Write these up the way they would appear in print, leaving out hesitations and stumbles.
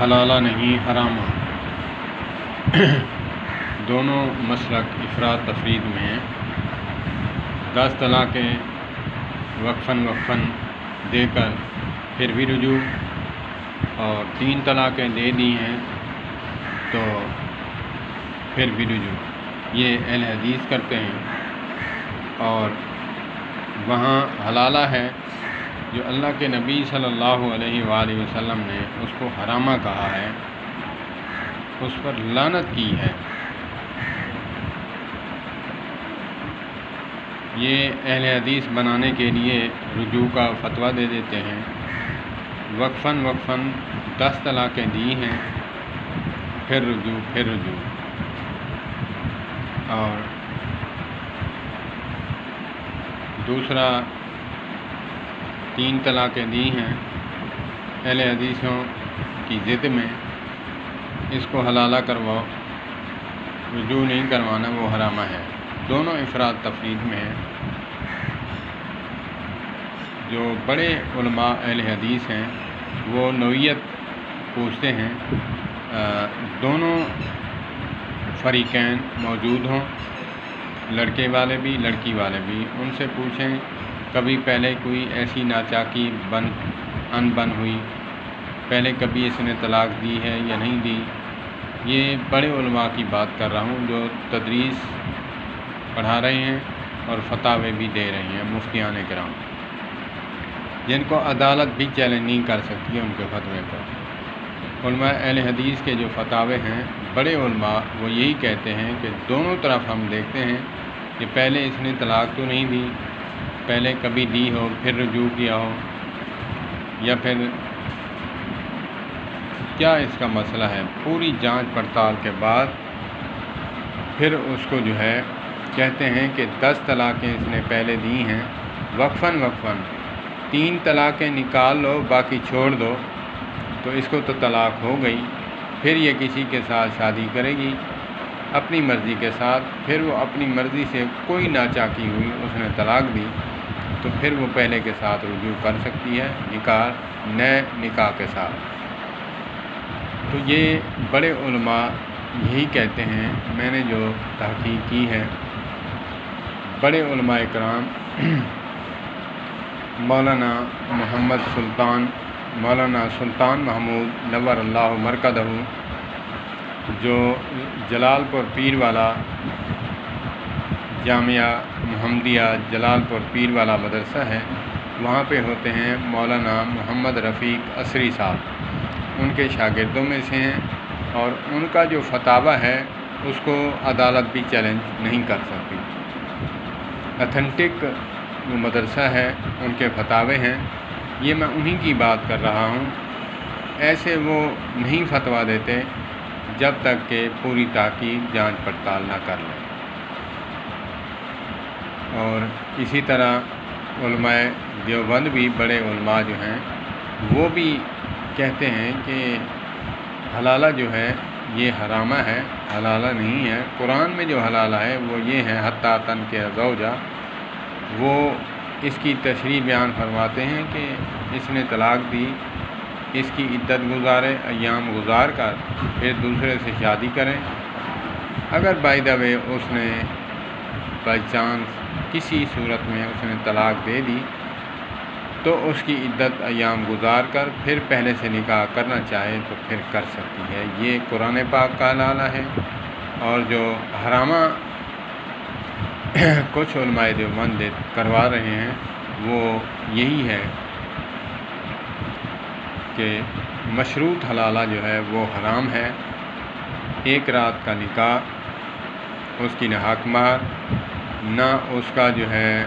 حلالہ نہیں حرامہ دونوں مسلک افراد تفرید میں ہیں۔ 10 طلاقیں وقفاً دے کر پھر بھی رجوع، اور 3 طلاقیں دے دی ہیں تو پھر بھی رجوع، یہ اہل حدیث کرتے ہیں۔ اور وہاں حلالہ ہے جو اللہ کے نبی صلی اللہ علیہ وآلہ وسلم نے اس کو حرامہ کہا ہے، اس پر لعنت کی ہے، یہ اہل حدیث بنانے کے لیے رجوع کا فتویٰ دے دیتے ہیں۔ وقفاً 10 طلاقیں دی ہیں، پھر رجوع، اور دوسرا 3 طلاقیں دی ہیں، اہل حدیثوں کی ضد میں اس کو حلالہ کرواؤ، رجوع نہیں کروانا، وہ حرامہ ہے۔ دونوں افراد تفرید میں ہیں۔ جو بڑے علماء اہل حدیث ہیں وہ نوعیت پوچھتے ہیں، دونوں فریقین موجود ہوں، لڑکے والے بھی لڑکی والے بھی، ان سے پوچھیں کبھی پہلے کوئی ایسی ناچاکی ان بن ہوئی، پہلے کبھی اس نے طلاق دی ہے یا نہیں دی۔ یہ بڑے علماء کی بات کر رہا ہوں جو تدریس پڑھا رہے ہیں اور فتاوے بھی دے رہے ہیں، مفتیان کرام، جن کو عدالت بھی چیلنج نہیں کر سکتی ان کے فتوے پر۔ علماء اہل حدیث کے جو فتاوے ہیں، بڑے علماء وہ یہی کہتے ہیں کہ دونوں طرف ہم دیکھتے ہیں کہ پہلے اس نے طلاق تو نہیں دی، پہلے کبھی دی ہو پھر رجوع کیا ہو، یا پھر کیا اس کا مسئلہ ہے۔ پوری جانچ پڑتال کے بعد پھر اس کو جو ہے کہتے ہیں کہ 10 طلاقیں اس نے پہلے دی ہیں، وقفاً 3 طلاقیں نکال لو، باقی چھوڑ دو، تو اس کو تو طلاق ہو گئی۔ پھر یہ کسی کے ساتھ شادی کرے گی اپنی مرضی کے ساتھ، پھر وہ اپنی مرضی سے کوئی ناچاکی ہوئی، اس نے طلاق دی، تو پھر وہ پہلے کے ساتھ رجوع کر سکتی ہے، نئے نکاح کے ساتھ۔ تو یہ بڑے علماء یہی کہتے ہیں۔ میں نے جو تحقیق کی ہے، بڑے علماء کرام مولانا سلطان محمود نور اللہ مرکزہ، جو جلال پور پیر والا جامعہ محمدیہ جلال پور پیر والا مدرسہ ہے، وہاں پہ ہوتے ہیں مولانا محمد رفیق عصری صاحب، ان کے شاگردوں میں سے ہیں، اور ان کا جو فتاویٰ ہے اس کو عدالت بھی چیلنج نہیں کر سکتی۔ اتھینٹک جو مدرسہ ہے ان کے فتاوے ہیں، یہ میں انہی کی بات کر رہا ہوں۔ ایسے وہ نہیں فتویٰ دیتے جب تک کہ پوری تحقیق جانچ پڑتال نہ کر لیں۔ اور اسی طرح علماء دیوبند بھی بڑے علماء جو ہیں وہ بھی کہتے ہیں کہ حلالہ جو ہے یہ حرامہ ہے، حلالہ نہیں ہے۔ قرآن میں جو حلالہ ہے وہ یہ ہے حتیٰ تنکح زوجہ، وہ اس کی تشریح بیان فرماتے ہیں کہ اس نے طلاق دی، اس کی عدت گزارے، ایام گزار کر پھر دوسرے سے شادی کریں۔ اگر بائی دا وے اس نے بائی چانس کسی صورت میں اس نے طلاق دے دی تو اس کی عدت ایام گزار کر پھر پہلے سے نکاح کرنا چاہے تو پھر کر سکتی ہے۔ یہ قرآن پاک کا حلالہ ہے۔ اور جو حرامہ کچھ علماء دیوبند کروا رہے ہیں وہ یہی ہے کہ مشروط حلالہ جو ہے وہ حرام ہے۔ 1 رات کا نکاح، اس کی نہ حق مہر، نہ اس کا جو ہے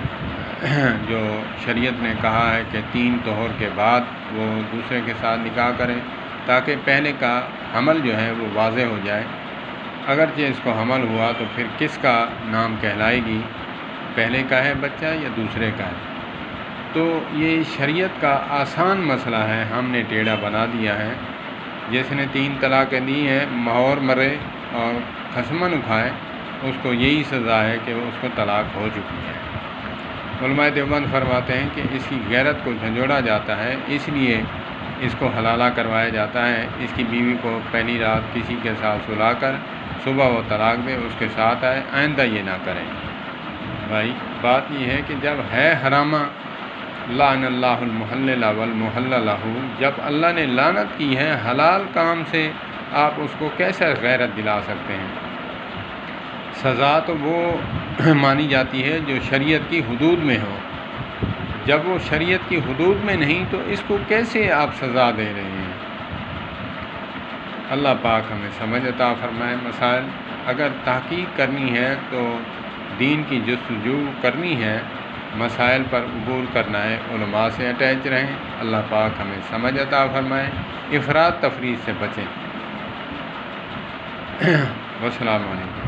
جو شریعت نے کہا ہے کہ 3 طہور کے بعد وہ دوسرے کے ساتھ نکاح کرے، تاکہ پہلے کا حمل جو ہے وہ واضح ہو جائے۔ اگرچہ اس کو حمل ہوا تو پھر کس کا نام کہلائے گی، پہلے کا ہے بچہ یا دوسرے کا ہے۔ تو یہ شریعت کا آسان مسئلہ ہے، ہم نے ٹیڑھا بنا دیا ہے۔ جس نے 3 طلاقیں دی ہیں، مہور مرے اور خصمن اٹھائے، اس کو یہی سزا ہے کہ اس کو طلاق ہو چکی ہے۔ علماء دیوبند فرماتے ہیں کہ اس کی غیرت کو جھنجھوڑا جاتا ہے، اس لیے اس کو حلالہ کروایا جاتا ہے، اس کی بیوی کو پہلی رات کسی کے ساتھ سلا کر صبح وہ طلاق دے، اس کے ساتھ آئے، آئندہ یہ نہ کریں۔ بھائی بات یہ ہے کہ جب ہے حرامہ، لعن اللہ المحلل والمحلل لہ، جب اللہ نے لعنت کی ہے حلال کام سے، آپ اس کو کیسے غیرت دلا سکتے ہیں؟ سزا تو وہ مانی جاتی ہے جو شریعت کی حدود میں ہو، جب وہ شریعت کی حدود میں نہیں تو اس کو کیسے آپ سزا دے رہے ہیں؟ اللہ پاک ہمیں سمجھ عطا فرمائے۔ مسائل اگر تحقیق کرنی ہے تو دین کی جستجو کرنی ہے، مسائل پر عبور کرنا ہے، علماء سے اٹیچ رہیں۔ اللہ پاک ہمیں سمجھ عطا فرمائے، افراط تفریط سے بچیں۔ والسلام علیکم۔